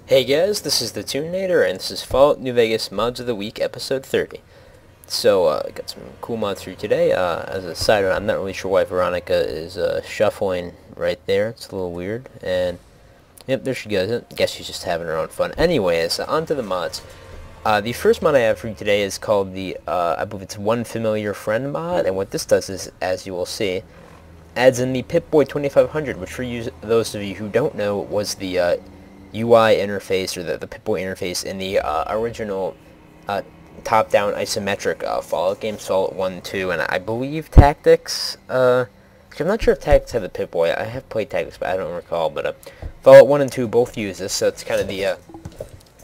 Hey guys, this is the Tuninator, and this is Fallout New Vegas Mods of the Week, episode 30. So, I got some cool mods for you today. As a side note, I'm not really sure why Veronica is shuffling right there. It's a little weird. And, yep, there she goes. I guess she's just having her own fun. Anyways, on to the mods. The first mod I have for you today is called the, I believe it's One Familiar Friend mod. And what this does is, as you will see, adds in the Pip-Boy 2500, which for those of you who don't know, was the UI interface, or the Pip-Boy interface in the original top-down isometric Fallout games, Fallout 1 and 2, and I believe Tactics. I'm not sure if Tactics had the Pip-Boy. I have played Tactics, but I don't recall. But Fallout 1 and 2 both use this, so it's kind of the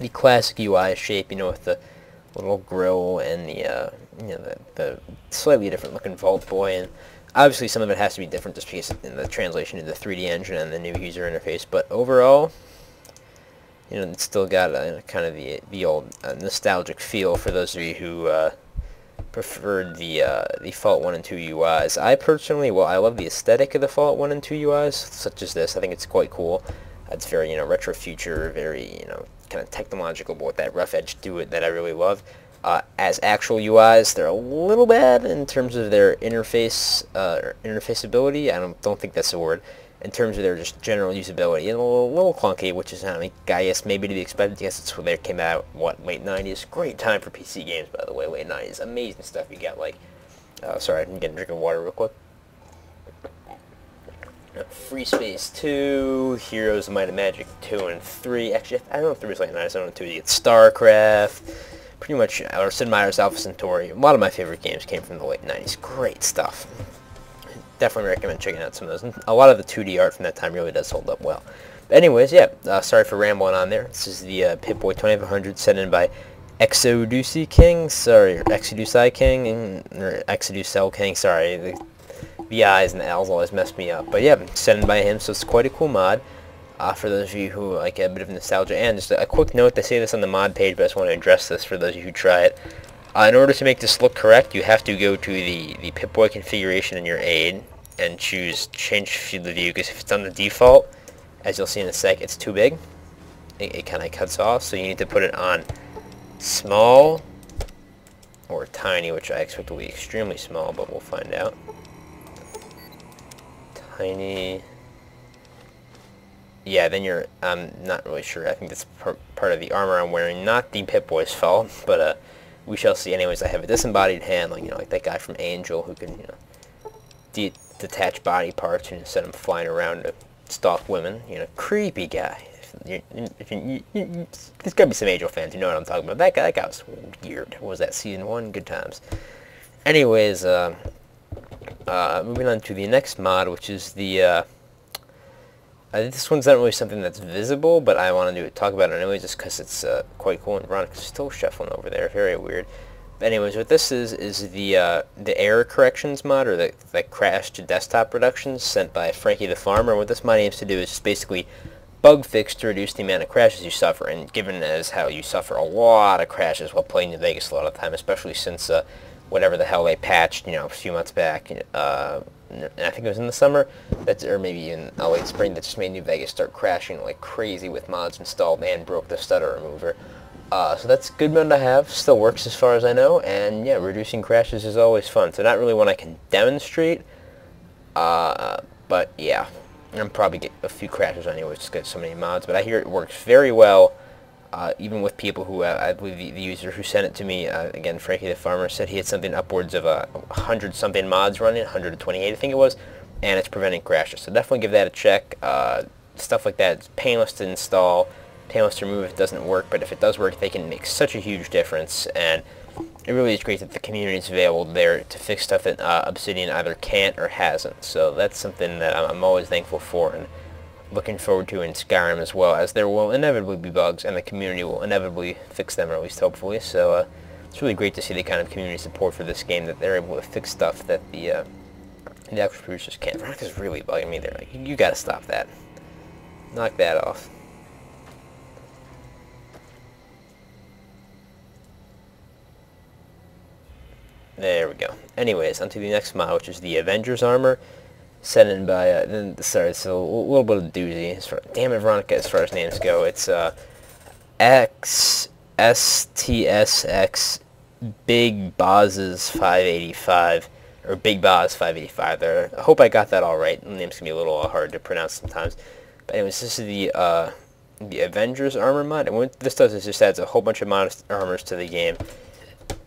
classic UI shape, you know, with the little grill and the slightly different looking Vault Boy, and obviously some of it has to be different just because in the translation to the 3D engine and the new user interface. But overall, you know, it's still got kind of the old nostalgic feel for those of you who preferred the Fallout 1 and 2 UIs. I personally, well, I love the aesthetic of the Fallout 1 and 2 UIs, such as this. I think it's quite cool. It's very, retro future, very, kind of technological, but with that rough edge to it that I really love. As actual UIs, they're a little bad in terms of their interfaceability. I don't think that's a word. In terms of their just general usability, and a little clunky, which is, I guess, maybe to be expected. Yes, it's when they came out, late 90s. Great time for PC games, by the way, late 90s. Amazing stuff. You got, sorry, I'm getting a drink of water real quick. Free Space 2, Heroes of Might and Magic 2 and 3. Actually, I don't know if 3 was late 90s, I don't know 2. You get StarCraft, pretty much, or Sid Meier's Alpha Centauri. A lot of my favorite games came from the late 90s. Great stuff. Definitely recommend checking out some of those. And a lot of the 2D art from that time really does hold up well. But anyways, yeah, sorry for rambling on there. This is the Pip-Boy 2500 sent in by ExodusIKing, sorry, or ExodusIKing, or ExodusIKing, sorry. The I's and the L's always mess me up. But yeah, sent in by him, so it's quite a cool mod. For those of you who like a bit of nostalgia. And just a quick note, they say this on the mod page, but I just want to address this for those of you who try it. In order to make this look correct, you have to go to the Pip-Boy configuration in your aid and change field of view, because if it's on the default, as you'll see in a sec, it's too big. It kind of cuts off, so you need to put it on small or tiny, which I expect will be extremely small, but we'll find out. Tiny. Yeah, then you're, I'm not really sure. I think that's part of the armor I'm wearing, not the Pip-Boy's fault, but we shall see. Anyways, I have a disembodied hand, like that guy from Angel, who can, detach body parts and send them flying around to stalk women. Creepy guy. There's gotta be some Angel fans who know what I'm talking about. That guy was weird. What was that, season 1? Good times. Anyways, moving on to the next mod, which is the, this one's not really something that's visible, but I want to talk about it anyway, just because it's quite cool, and Veronica's still shuffling over there. Very weird. But anyways, what this is the error corrections mod, or the crash to desktop reductions sent by FrankyTheFarmer. What this mod aims to do is just basically bug fix to reduce the amount of crashes you suffer, and given as how you suffer a lot of crashes while playing New Vegas a lot of the time, especially since whatever the hell they patched, a few months back, and I think it was in the summer, or maybe in late spring, that just made New Vegas start crashing like crazy with mods installed and broke the stutter remover. So that's a good mod to have. Still works as far as I know, and yeah, reducing crashes is always fun. So not really one I can demonstrate, but yeah, I'm probably get a few crashes anyway, just get so many mods. But I hear it works very well, even with people who, I believe the user who sent it to me, again, FrankyTheFarmer, said he had something upwards of 100-something mods running, 128 I think it was, and it's preventing crashes. So definitely give that a check. Stuff like that, it's painless to install, painless to remove if it doesn't work, but if it does work, they can make such a huge difference, and it really is great that the community is available there to fix stuff that Obsidian either can't or hasn't. So that's something that I'm always thankful for, and looking forward to in Skyrim as well, as there will inevitably be bugs, and the community will inevitably fix them, or at least hopefully. So it's really great to see the kind of community support for this game, that they're able to fix stuff that the actual producers can't. Veronica's really bugging me there. Like, you gotta stop that. Knock that off. There we go. Anyways, onto the next mod, which is the Avengers armor, sent in by, sorry, it's a little bit of a doozy. Damn it, Veronica, as far as names go. It's XSTSX Big Boz's 585, or Big Boz 585 there. I hope I got that all right. The name's going to be a little hard to pronounce sometimes. But anyways, this is the Avengers armor mod, and what this does is just adds a whole bunch of mod armors to the game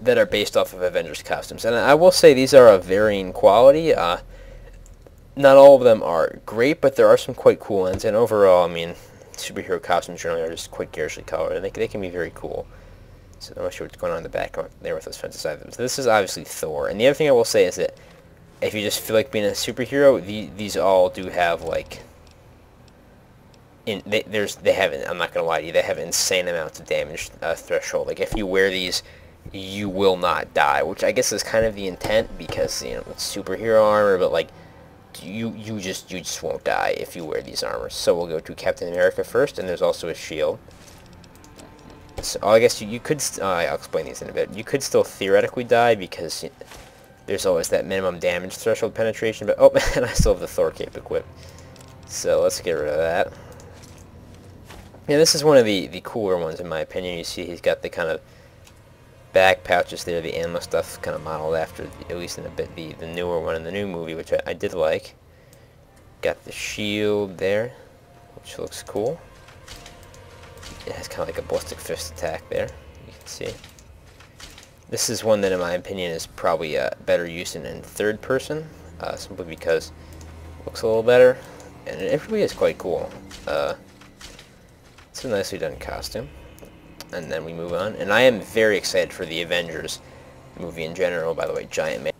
that are based off of Avengers Costumes. And I will say these are of varying quality. Not all of them are great, but there are some quite cool ones, and overall, I mean, superhero costumes generally are just quite garishly colored, and they can be very cool. So I'm not sure what's going on in the back there with those fences either. So this is obviously Thor, and the other thing I will say is that if you just feel like being a superhero, these all do have, like, they have, I'm not gonna lie to you, they have insane amounts of damage threshold. Like, if you wear these, you will not die, which I guess is kind of the intent, because, you know, it's superhero armor, but, like, you just won't die if you wear these armors. So we'll go to Captain America first, and there's also a shield. So I guess you could, I'll explain these in a bit. You could still theoretically die, because there's always that minimum damage threshold penetration, but, oh man, I still have the Thor cape equipped. So let's get rid of that. Yeah, this is one of the cooler ones in my opinion. You see he's got the kind of back pouches there, the ammo stuff kind of modeled after, at least in a bit, the newer one in the new movie, which I did like. Got the shield there, which looks cool. It has kind of like a ballistic fist attack there, you can see. This is one that in my opinion is probably better used in third person, simply because it looks a little better, and it really is quite cool. It's a nicely done costume. And then we move on. And I am very excited for the Avengers movie in general, by the way, Giant Man.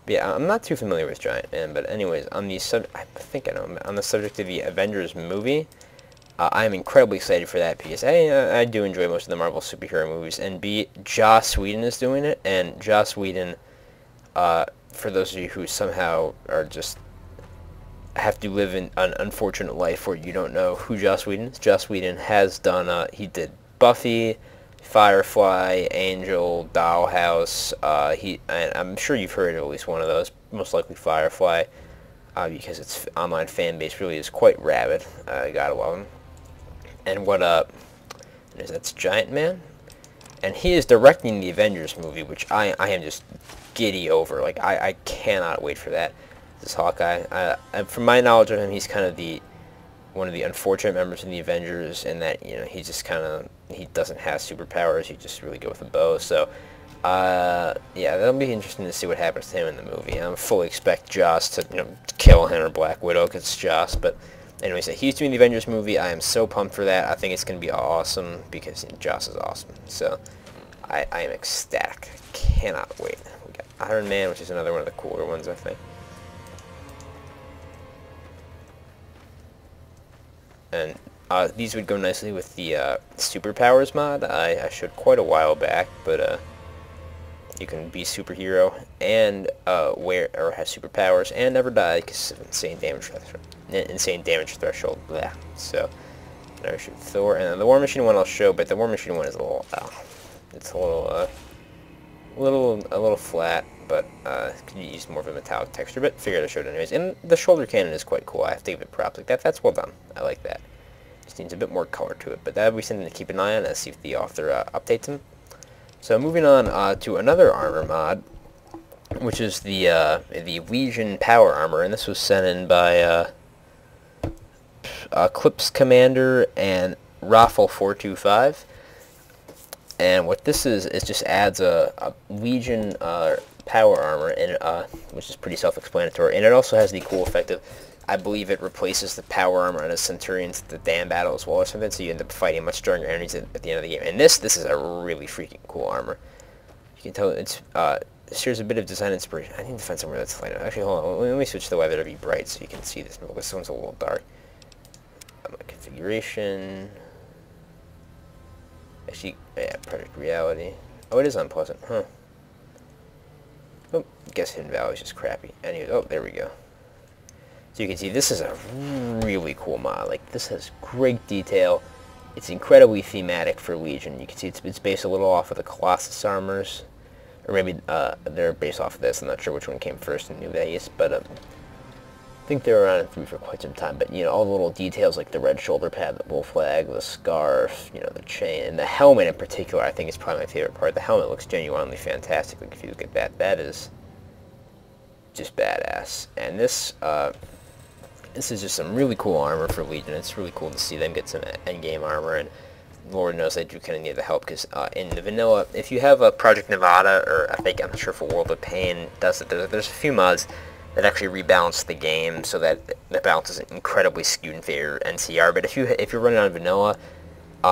But yeah, I'm not too familiar with Giant Man, but anyways, on the I think I know, on the subject of the Avengers movie, I'm incredibly excited for that, because I do enjoy most of the Marvel superhero movies, and Joss Whedon is doing it, and Joss Whedon, for those of you who somehow are just have to live in an unfortunate life where you don't know who Joss Whedon is. Joss Whedon has done, he did Buffy, Firefly, Angel, Dollhouse, and I'm sure you've heard of at least one of those, most likely Firefly, because its online fan base really is quite rabid. Gotta love him. And that's Giant Man, and he is directing the Avengers movie, which I am just giddy over. Like, I cannot wait for that. This Hawkeye, from my knowledge of him, he's kind of one of the unfortunate members in the Avengers, in that, you know, he just kind of, he doesn't have superpowers. He just really go with a bow. So, yeah, that'll be interesting to see what happens to him in the movie. I fully expect Joss to, you know, kill him or Black Widow, because it's Joss. But anyways, he's doing the Avengers movie. I am so pumped for that. I think it's going to be awesome, because, you know, Joss is awesome. So I am ecstatic. Cannot wait. We got Iron Man, which is another one of the cooler ones, I think. And these would go nicely with the superpowers mod I showed quite a while back, but you can be superhero and have superpowers and never die because of insane damage threshold. Blah. So I should Thor, and then the War Machine one I'll show, but the War Machine one is a little it's a little flat, but could use more of a metallic texture, but figured I showed it anyways. And the shoulder cannon is quite cool. I have to give it props. Like that's well done. I like that. Just needs a bit more color to it, but that would be something to keep an eye on and see if the author updates them. So moving on to another armor mod, which is the Legion Power Armor, and this was sent in by eclipsecommander and Raffle425. And what this is just adds a Legion power armor, and which is pretty self-explanatory. And it also has the cool effect of, I believe it replaces the power armor on a Centurion's the damn battle as well or something, so you end up fighting much stronger enemies at the end of the game. And this is a really freaking cool armor. You can tell it shares a bit of design inspiration. I need to find somewhere that's light. Actually, hold on. Let me switch the weather to be bright so you can see this. This one's a little dark. Configuration. Actually, yeah, Project Reality. Oh, it is unpleasant, huh? Oh, I guess Hidden Valley is just crappy. Anyway, oh, there we go. So you can see this is a really cool mod. Like, this has great detail. It's incredibly thematic for Legion. You can see it's based a little off of the Colossus armors, or maybe they're based off of this. I'm not sure which one came first in New Vegas, but think they were around in 3 for quite some time, but, you know, all the little details like the red shoulder pad, the bull flag, the scarf, you know, the chain, and the helmet in particular, I think is probably my favorite part. The helmet looks genuinely fantastic. Like, if you look at that, that is just badass. And this is just some really cool armor for Legion. It's really cool to see them get some endgame armor, and Lord knows I do kind of need the help, because in the vanilla, if you have a Project Nevada, or I think, I'm not sure if a World of Pain does it, there's a few mods that actually rebalance the game so that the balance isn't incredibly skewed in favor of NCR. But if you're running on vanilla,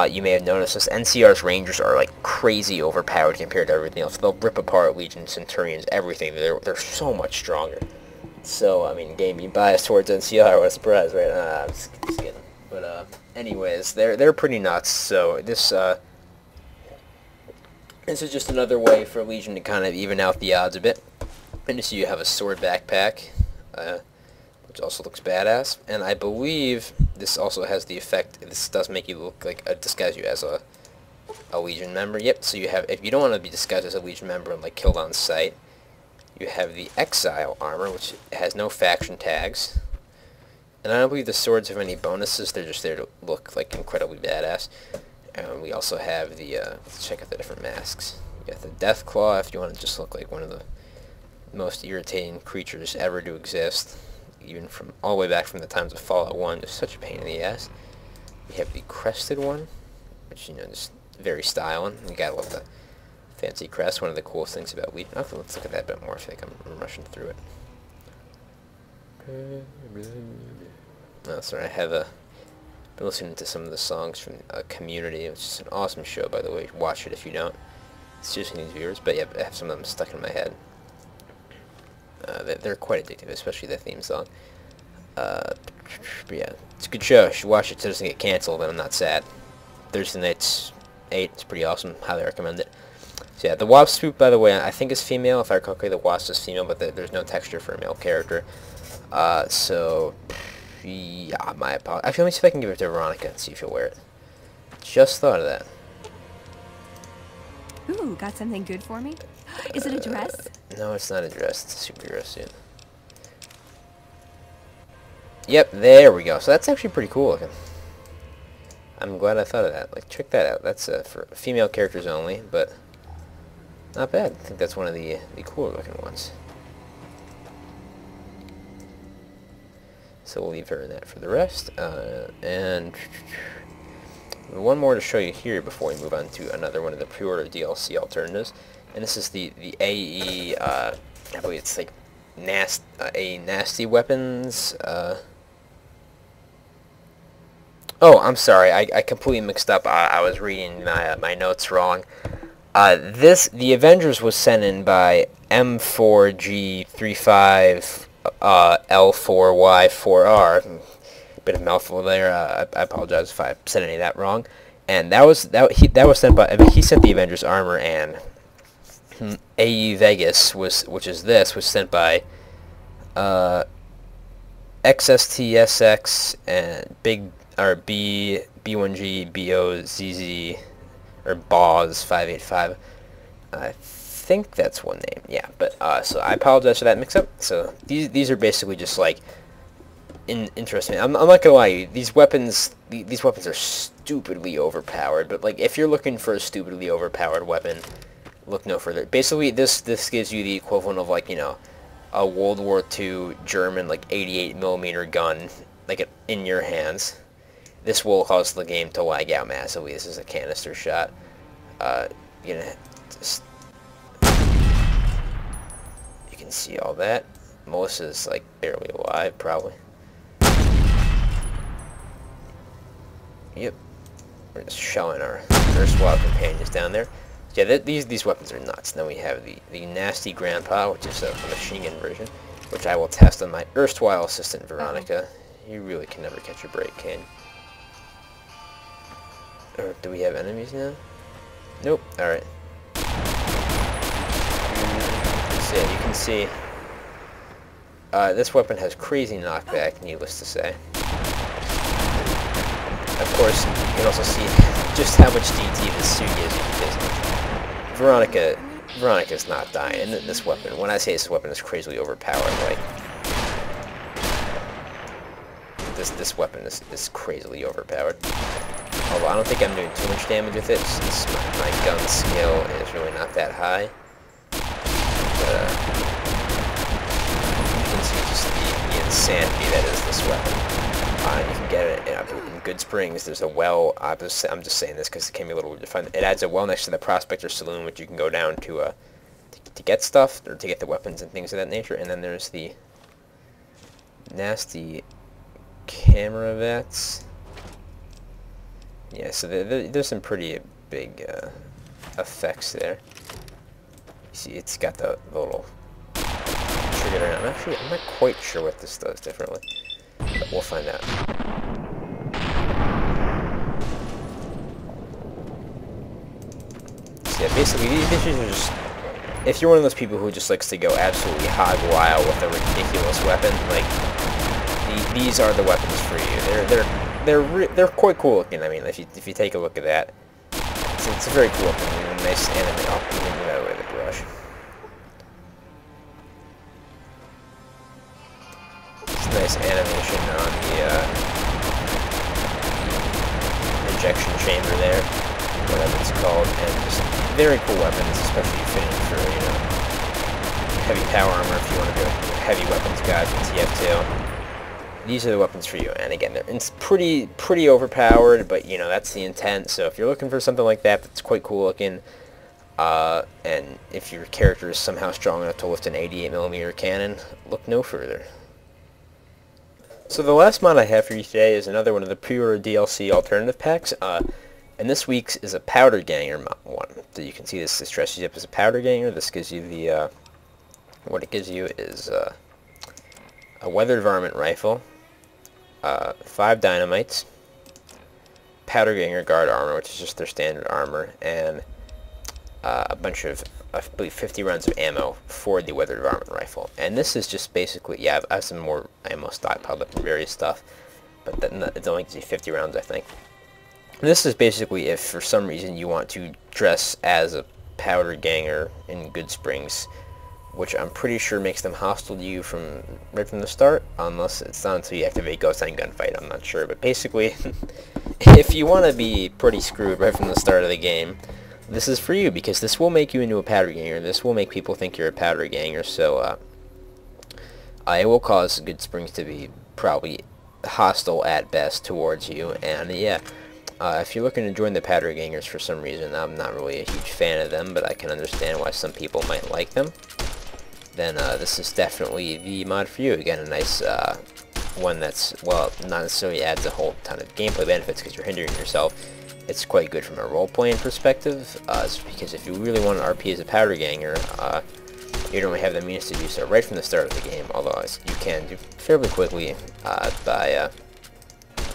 you may have noticed this. NCR's Rangers are like crazy overpowered compared to everything else. They'll rip apart Legion, Centurions, everything. They're so much stronger. So I mean, game being biased towards NCR, what a surprise, right? I'm just kidding. But anyways, they're pretty nuts. So this is just another way for Legion to kind of even out the odds a bit. And so you have a sword backpack, which also looks badass. And I believe this also has the effect, this does make you look like, disguise you as a Legion member. Yep, so you have, if you don't want to be disguised as a Legion member and like killed on sight, you have the Exile armor, which has no faction tags. And I don't believe the swords have any bonuses, they're just there to look like incredibly badass. And we also have the, let's check out the different masks. You got the Deathclaw, if you want to just look like one of the most irritating creatures ever to exist, even from all the way back from the times of Fallout 1. Just such a pain in the ass. We have the crested one, which, you know, just very styling. You gotta love the fancy crest. One of the coolest things about Legion. Let's look at that a bit more. I feel like I'm rushing through it. Oh, sorry, I have been listening to some of the songs from Community, which is an awesome show, by the way. Watch it if you don't. Seriously needs viewers, but yeah, I have some of them stuck in my head. They're quite addictive, especially the theme song. But yeah, it's a good show. You should watch it so it doesn't get canceled, and I'm not sad. Thursday nights, 8, it's pretty awesome. Highly recommend it. So yeah, the Wasp Spook, by the way, I think is female. If I recall correctly, the Wasp is female, but there's no texture for a male character. So, yeah, my apologies. Actually, let me see if I can give it to Veronica and see if she'll wear it. Just thought of that. Ooh, got something good for me? Is it a dress? No, it's not a dress. It's a superhero suit. Yep, there we go. So that's actually pretty cool looking. I'm glad I thought of that. Like, check that out. That's for female characters only, but not bad. I think that's one of the cooler looking ones. So we'll leave her in that for the rest. And one more to show you here before we move on to another one of the pre-order DLC alternatives. And this is the AE, I believe it's like nasty weapons. Oh, I'm sorry, I completely mixed up. I was reading my notes wrong. The Avengers was sent in by M4G35L4Y4R. Bit of mouthful there. I apologize if I said any of that wrong. And that was sent by. I mean, he sent the Avengers armor, and AEVegas which is sent by XSTSX and B1G BOZZ or BOZ 585. I think that's one name. Yeah, but so I apologize for that mix-up. So these are basically just like interesting. I'm not gonna lie to you. These weapons are stupidly overpowered. But like, if you're looking for a stupidly overpowered weapon, look no further. Basically, this gives you the equivalent of, like, you know, a World War II German like 88mm gun, like in your hands. This will cause the game to lag out massively. This is a canister shot. You know, you can see all that. Melissa's like barely alive, probably. Yep, we're just showing our erstwhile companions down there. Yeah, these weapons are nuts. Then we have the Nasty Grandpa, which is a machine gun version, which I will test on my erstwhile assistant, Veronica. You really can never catch a break, can you? Or do we have enemies now? Nope. Alright. So yeah, you can see this weapon has crazy knockback, needless to say. Of course, you can also see just how much DT this suit gives you, because Veronica's not dying. And this weapon, when I say this weapon is crazily overpowered, like, this weapon is crazily overpowered. Although I don't think I'm doing too much damage with it, since my gun skill is really not that high. But you can see just the insanity that is this weapon. You can get it in Good Springs. There's a well. I'm just saying this because it can be a little weird to find. It adds a well next to the Prospector Saloon, which you can go down to get stuff or to get the weapons and things of that nature. And then there's the nasty camera vets. Yeah, so there's some pretty big effects there. You see, it's got the little trigger. I'm not quite sure what this does differently, but we'll find out. So yeah, basically these are just, if you're one of those people who just likes to go absolutely hog wild with a ridiculous weapon, like these are the weapons for you. They're quite cool looking. I mean, if you take a look at that, it's a very cool looking. A nice anime. Oh, move out of the way, the brush. It's nice animation on the ejection chamber there, whatever it's called, and just very cool weapons, especially fitting for heavy power armor if you want to be a heavy weapons guy from TF2. These are the weapons for you, and again, it's pretty overpowered, but you know that's the intent. So if you're looking for something like that, that's quite cool looking, and if your character is somehow strong enough to lift an 88mm cannon, look no further. So the last mod I have for you today is another one of the pre-order DLC alternative packs, and this week's is a powder ganger one. So you can see this dresses you up as a powder ganger. This gives you the what it gives you is a weathered varmint rifle. 5 dynamites, powder ganger guard armor, which is just their standard armor, and a bunch of, I believe, 50 rounds of ammo for the weathered varmint rifle. And this is just basically, yeah, I have some more ammo stockpiled up from various stuff, but it only gives you 50 rounds, I think. And this is basically if for some reason you want to dress as a powder ganger in Good Springs, which I'm pretty sure makes them hostile to you right from the start, unless it's not until you activate Ghost Time Gunfight, I'm not sure. But basically, if you want to be pretty screwed right from the start of the game, this is for you, because this will make you into a powder ganger. This will make people think you're a powder ganger, so it will cause Good Springs to be probably hostile at best towards you. And yeah, if you're looking to join the powder gangers for some reason, I'm not really a huge fan of them, but I can understand why some people might like them. Then this is definitely the mod for you. Again, a nice one that's, well, not necessarily adds a whole ton of gameplay benefits because you're hindering yourself. It's quite good from a role-playing perspective, because if you really want an RP as a powder ganger, you don't really have the means to do so right from the start of the game, although you can do fairly quickly by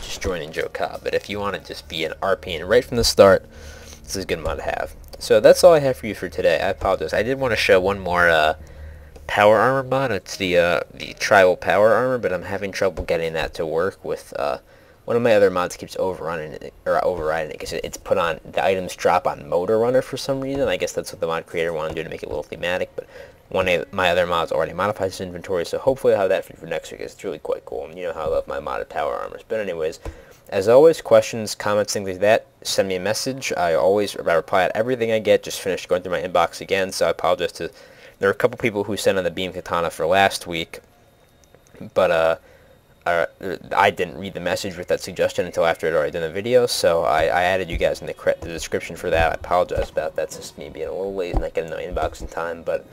just joining Joe Cobb. But if you want to just be an RP right from the start, this is a good mod to have. So that's all I have for you for today. I apologize. I did want to show one more power armor mod. It's the tribal power armor, but I'm having trouble getting that to work with one of my other mods keeps overriding it because it's put on, the items drop on Motor Runner for some reason. I guess that's what the mod creator wanted to do to make it a little thematic, but one of my other mods already modifies his inventory, so hopefully I'll have that for you for next week, because it's really quite cool, and you know how I love my modded power armors. But anyways, as always, questions, comments, things like that, send me a message. I reply at everything I get. Just finished going through my inbox again, so I apologize to, there are a couple people who sent on the Beam Katana for last week, but I didn't read the message with that suggestion until after I'd already done the video, so I added you guys in the description for that. I apologize about that. It's just me being a little late and not getting my inbox in time, but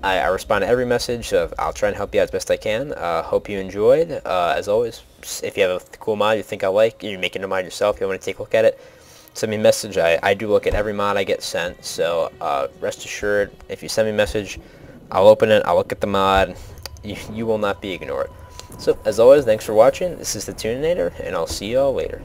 I respond to every message, so I'll try and help you out as best I can. Hope you enjoyed. As always, if you have a cool mod you think I like, you're making a mod yourself, you want to take a look at it, send me a message. I do look at every mod I get sent, so rest assured, if you send me a message, I'll open it, I'll look at the mod. You will not be ignored. So, as always, thanks for watching. This is the Tuninator, and I'll see y'all later.